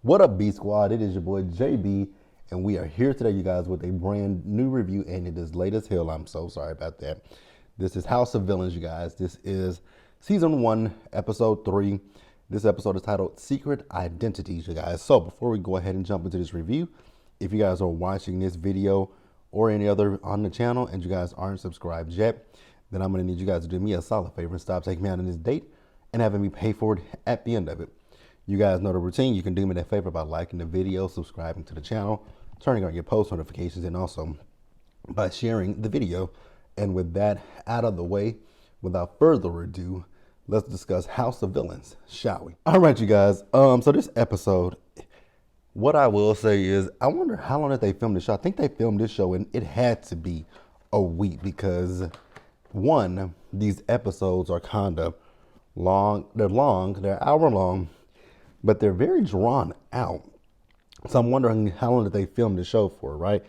What up, B Squad? It is your boy JB, and we are here today, you guys, with a brand new review, and it is late as hell. I'm so sorry about that. This is House of Villains, you guys. This is season 1, episode 3. This episode is titled Secret Identities, you guys. So before we go ahead and jump into this review, if you guys are watching this video or any other on the channel and you guys aren't subscribed yet, then I'm going to need you guys to do me a solid favor and stop taking me out on this date and having me pay for it at the end of it. You guys know the routine. You can do me that favor by liking the video, subscribing to the channel, turning on your post notifications, and also by sharing the video. And with that out of the way, without further ado, let's discuss House of Villains, shall we? All right, you guys. So this episode, what I will say is, I wonder how long did they film this show? I think they filmed this show, and it had to be a week because, one, these episodes are kind of long. They're hour long, but they're very drawn out. So I'm wondering how long did they film the show for, right?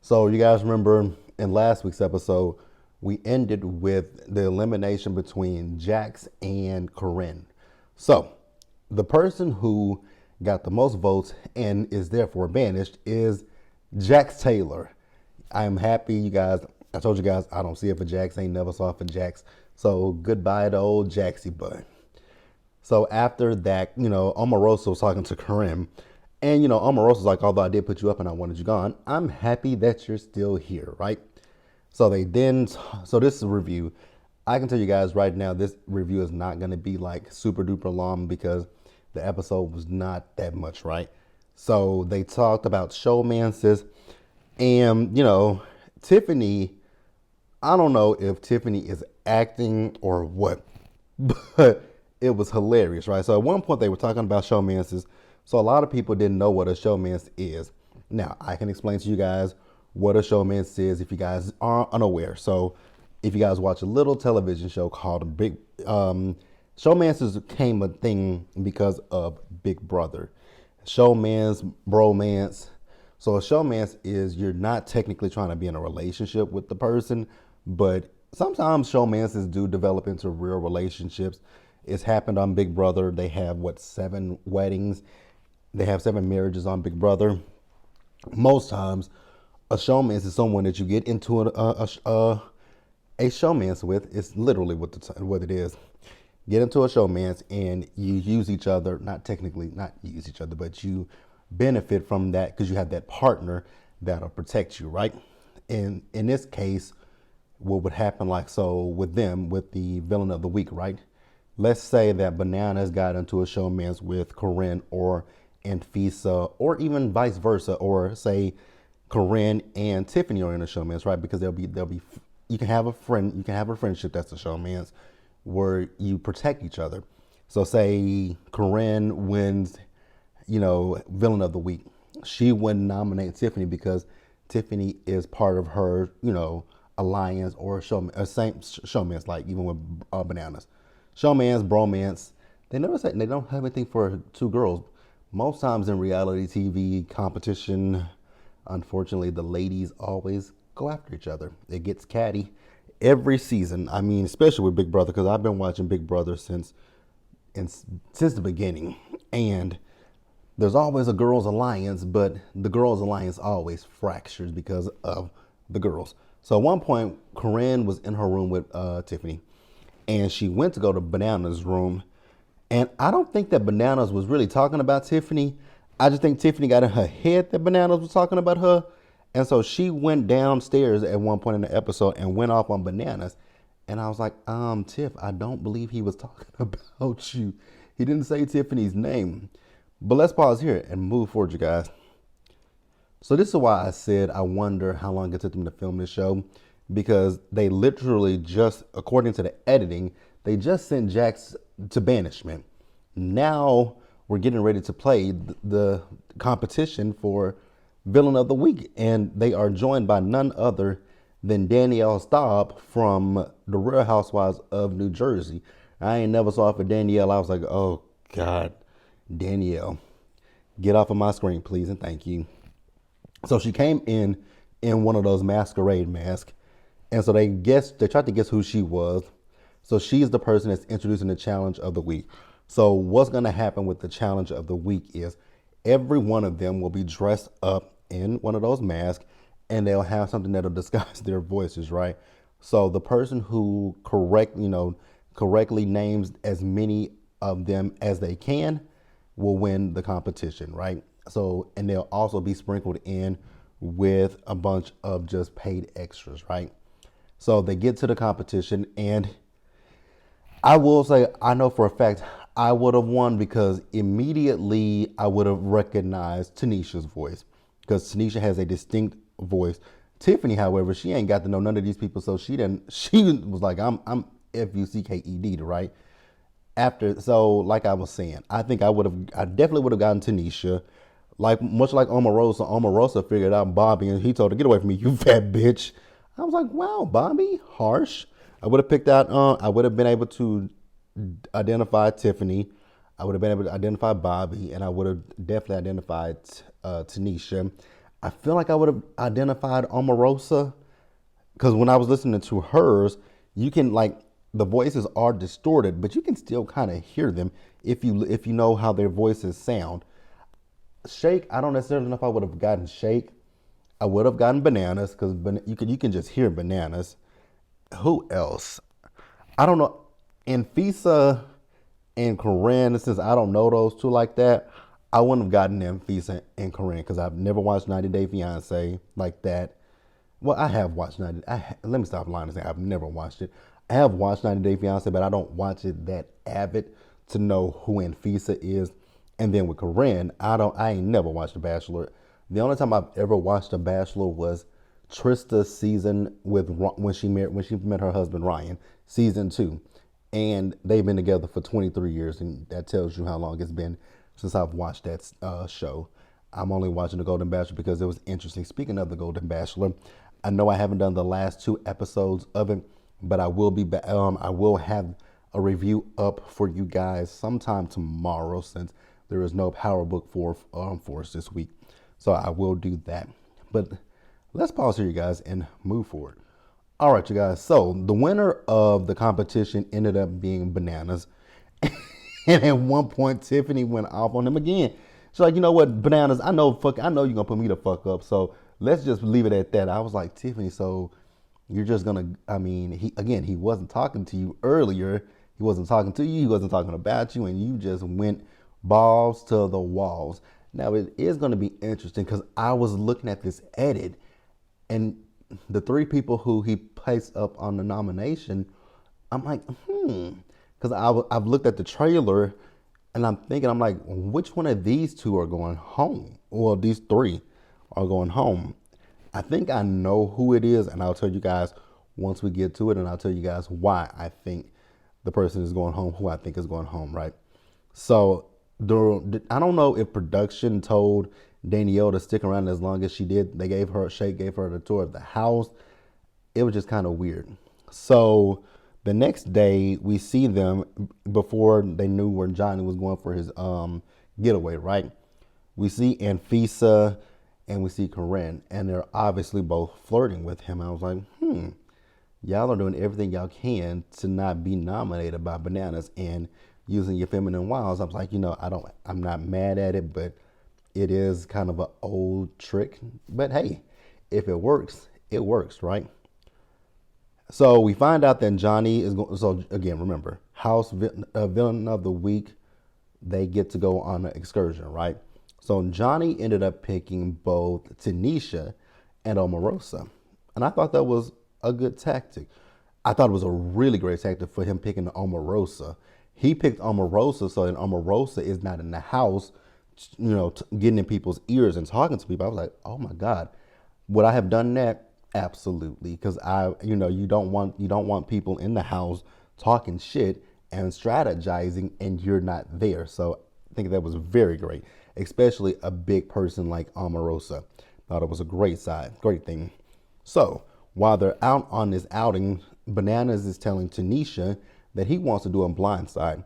So you guys remember in last week's episode, we ended with the elimination between Jax and Corinne. So the person who got the most votes and is therefore banished is Jax Taylor. I am happy, you guys. I told you guys I don't see it for Jax. Ain't never saw it for Jax. So goodbye to old Jaxie Bud. So after that, Omarosa was talking to Corinne. And, Omarosa's like, although I did put you up and I wanted you gone, I'm happy that you're still here, right? So this is a review. I can tell you guys right now, this review is not going to be like super duper long because the episode was not that much, right? So they talked about showmances and, Tiffany, I don't know if Tiffany is acting or what, but it was hilarious, right? So at one point they were talking about showmances. So a lot of people didn't know what a showmance is. Now I can explain to you guys what a showmance is if you guys are unaware. So if you guys watch a little television show called showmances came a thing because of Big Brother. Showmance, bromance. So a showmance is you're not technically trying to be in a relationship with the person, but sometimes showmances do develop into real relationships. It's happened on Big Brother. They have 7 weddings. They have 7 marriages on Big Brother. Most times, a showmance is someone that you get into a showmance with. It's literally what it is. Get into a showmance and you use each other. Not use each other, but you benefit from that because you have that partner that'll protect you, right? And in this case, what would happen with the villain of the week, right? Let's say that Bananas got into a showmance with Corinne or Anfisa, or even vice versa, or say Corinne and Tiffany are in a showmance, right? Because you can have a friendship that's a showmance where you protect each other. So say Corinne wins, villain of the week. She wouldn't nominate Tiffany because Tiffany is part of her, alliance or same showmance, like even with Bananas. Showmance, bromance, they never say they don't have anything for 2 girls. Most times in reality TV competition, unfortunately, the ladies always go after each other. It gets catty every season. I mean, especially with Big Brother, because I've been watching Big Brother since the beginning. And there's always a girls' alliance, but the girls' alliance always fractures because of the girls. So at one point, Corinne was in her room with Tiffany. And she went to go to Bananas' room. And I don't think that Bananas was really talking about Tiffany. I just think Tiffany got in her head that Bananas was talking about her. And so she went downstairs at one point in the episode and went off on Bananas. And I was like, Tiff, I don't believe he was talking about you. He didn't say Tiffany's name. But let's pause here and move forward, you guys. So this is why I said I wonder how long it took them to film this show. Because they literally just, according to the editing, they just sent Jax to banishment. Now we're getting ready to play the competition for Villain of the Week. And they are joined by none other than Danielle Staub from The Real Housewives of New Jersey. I ain't never saw it for Danielle. I was like, oh, God, Danielle, get off of my screen, please, and thank you. So she came in one of those masquerade masks. And so they tried to guess who she was. So she's the person that's introducing the challenge of the week. So what's going to happen with the challenge of the week is every one of them will be dressed up in one of those masks, and they'll have something that'll disguise their voices, right? So the person who correctly names as many of them as they can will win the competition, right? So, and they'll also be sprinkled in with a bunch of just paid extras, right? So they get to the competition, and I will say, I know for a fact I would have won because immediately I would have recognized Tanisha's voice because Tanisha has a distinct voice. Tiffany, however, she ain't got to know none of these people, so she didn't. She was like, I'm Fucked, right? After, so like I was saying, I definitely would have gotten Tanisha. Like much like Omarosa, Omarosa figured out Bobby, and he told her, "Get away from me, you fat bitch." I was like, "Wow, Bobby, harsh." I would have picked out. I would have been able to identify Tiffany. I would have been able to identify Bobby, and I would have definitely identified Tanisha. I feel like I would have identified Omarosa because when I was listening to hers, you can like the voices are distorted, but you can still kind of hear them if you know how their voices sound. Shake, I don't necessarily know if I would have gotten Shake. I would have gotten Bananas because you can just hear Bananas. Who else? I don't know. Anfisa and Corinne, since I don't know those two like that, I wouldn't have gotten Anfisa and Corinne because I've never watched 90 Day Fiance like that. Well, I have watched 90. Let me stop lying and say I've never watched it. I have watched 90 Day Fiance, but I don't watch it that avid to know who Anfisa is. And then with Corinne, I ain't never watched The Bachelor. The only time I've ever watched The Bachelor was Trista's season with when she met her husband Ryan, season 2, and they've been together for 23 years, and that tells you how long it's been since I've watched that show. I'm only watching The Golden Bachelor because it was interesting. Speaking of The Golden Bachelor, I know I haven't done the last 2 episodes of it, but I will be back. I will have a review up for you guys sometime tomorrow since there is no Power Book for us this week. So I will do that. But let's pause here, you guys, and move forward. All right, you guys. So the winner of the competition ended up being Bananas. And at one point, Tiffany went off on him again. She's like, you know what, Bananas, I know you're gonna put me the fuck up. So let's just leave it at that. I was like, Tiffany, so you're just gonna, he wasn't talking to you earlier. He wasn't talking to you, he wasn't talking about you, and you just went balls to the walls. Now it is gonna be interesting because I was looking at this edit, and the 3 people who he placed up on the nomination, I'm like, because I've looked at the trailer and I'm thinking, I'm like, which one of these 2 are going home? Well, these 3 are going home. I think I know who it is, and I'll tell you guys once we get to it, and I'll tell you guys why I think the person is going home, who I think is going home, right? So I don't know if production told Danielle to stick around as long as she did. Shake gave her the tour of the house. It was just kind of weird. So the next day we see them before they knew where Johnny was going for his getaway, right? We see Anfisa and we see Corinne, and they're obviously both flirting with him. I was like, y'all are doing everything y'all can to not be nominated by Bananas and using your feminine wiles. I was like, I'm not mad at it, but it is kind of an old trick. But hey, if it works, right? So we find out that Johnny is going. So again, remember, villain of the week, they get to go on an excursion, right? So Johnny ended up picking both Tanisha and Omarosa, and I thought that was a good tactic. I thought it was a really great tactic for him picking Omarosa. He picked Omarosa so that Omarosa is not in the house, getting in people's ears and talking to people. I was like, oh my God, would I have done that? Absolutely, because you don't want people in the house talking shit and strategizing, and you're not there. So I think that was very great, especially a big person like Omarosa. Thought it was a great thing. So while they're out on this outing, Bananas is telling Tanisha that he wants to do a blind side.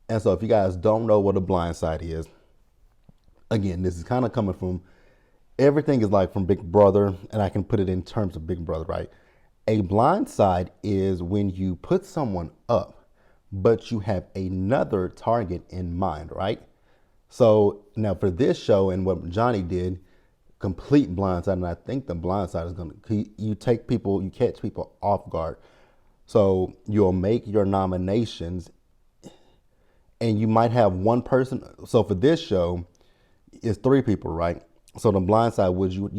And so if you guys don't know what a blind side is, again, this is kind of coming from, everything is like from Big Brother, and I can put it in terms of Big Brother, right? A blind side is when you put someone up, but you have another target in mind, right? So now for this show and what Johnny did, complete blindside, and I think the blindside is gonna you take people, you catch people off guard. So you'll make your nominations, and you might have one person. So for this show, it's three people, right? So the blindside was you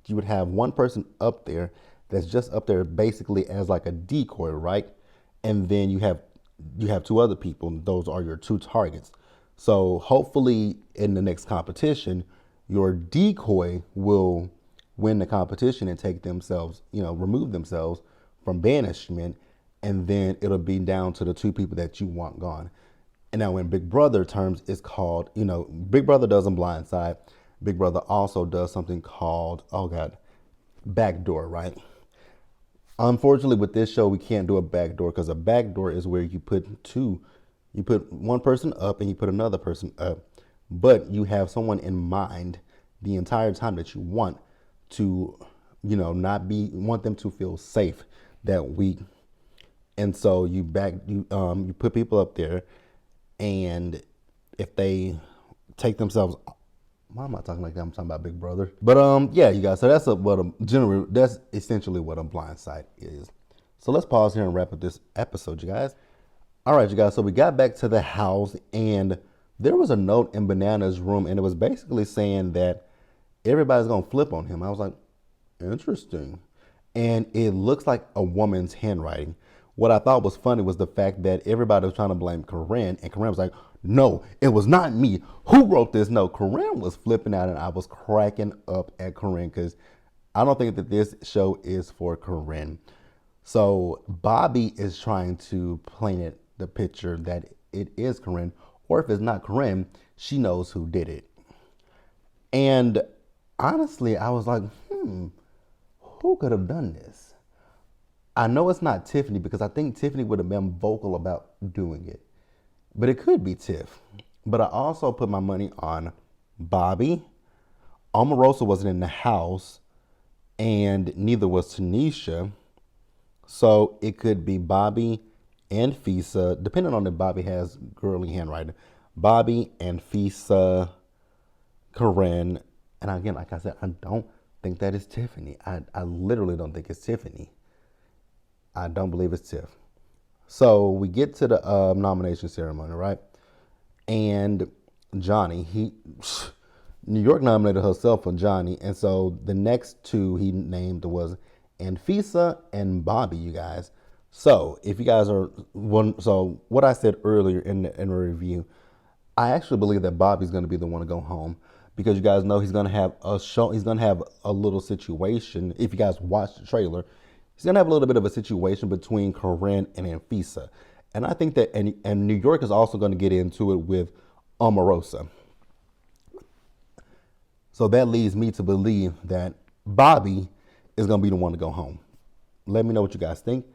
would have one person up there that's just up there basically as like a decoy, right? And then you have two other people. Those are your two targets. So hopefully in the next competition, your decoy will win the competition and take themselves, remove themselves from banishment, and then it'll be down to the two people that you want gone. And now in Big Brother terms, it's called, Big Brother doesn't blindside. Big Brother also does something called, oh God, backdoor, right? Unfortunately, with this show, we can't do a backdoor because a backdoor is where you put one person up and you put another person up, but you have someone in mind the entire time that you want to, want them to feel safe that week. And so you put people up there, and if they take themselves, why am I talking like that? I'm talking about Big Brother. But yeah, you guys. So that's essentially what a blind side is. So let's pause here and wrap up this episode, you guys. All right, you guys. So we got back to the house, and there was a note in Banana's room, and it was basically saying that everybody's gonna flip on him. I was like, interesting. And it looks like a woman's handwriting. What I thought was funny was the fact that everybody was trying to blame Corinne, and Corinne was like, no, it was not me. Who wrote this note? Corinne was flipping out, and I was cracking up at Corinne because I don't think that this show is for Corinne. So Bobby is trying to paint the picture that it is Corinne, or if it's not Corinne, she knows who did it. And honestly, I was like, who could have done this? I know it's not Tiffany because I think Tiffany would have been vocal about doing it. But it could be Tiff. But I also put my money on Bobby. Omarosa wasn't in the house, and neither was Tanisha. So it could be Bobby and Fisa, depending on if Bobby has girly handwriting. Bobby and Fisa, Corinne. And again, like I said, I don't think that is Tiffany. I literally don't think it's Tiffany. I don't believe it's Tiff. So we get to the nomination ceremony, right? And Johnny, New York nominated herself for Johnny, and so the next two he named was Anfisa and Bobby, you guys. So if you guys are so what I said earlier in the review, I actually believe that Bobby's going to be the one to go home because you guys know he's going to have a show. He's going to have a little situation. If you guys watch the trailer, he's going to have a little bit of a situation between Corinne and Anfisa. And I think that, and New York is also going to get into it with Omarosa. So that leads me to believe that Bobby is going to be the one to go home. Let me know what you guys think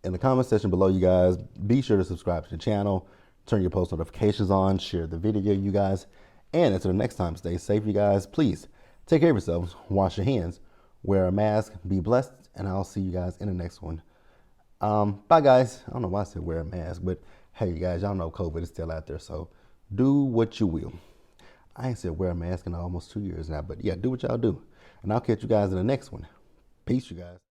in the comment section below, you guys. Be sure to subscribe to the channel, turn your post notifications on, share the video, you guys. And until the next time, stay safe, you guys. Please take care of yourselves, wash your hands, wear a mask, be blessed, and I'll see you guys in the next one. Bye, guys. I don't know why I said wear a mask, but hey, you guys, y'all know COVID is still out there, so do what you will. I ain't said wear a mask in almost 2 years now, but yeah, do what y'all do. And I'll catch you guys in the next one. Peace, you guys.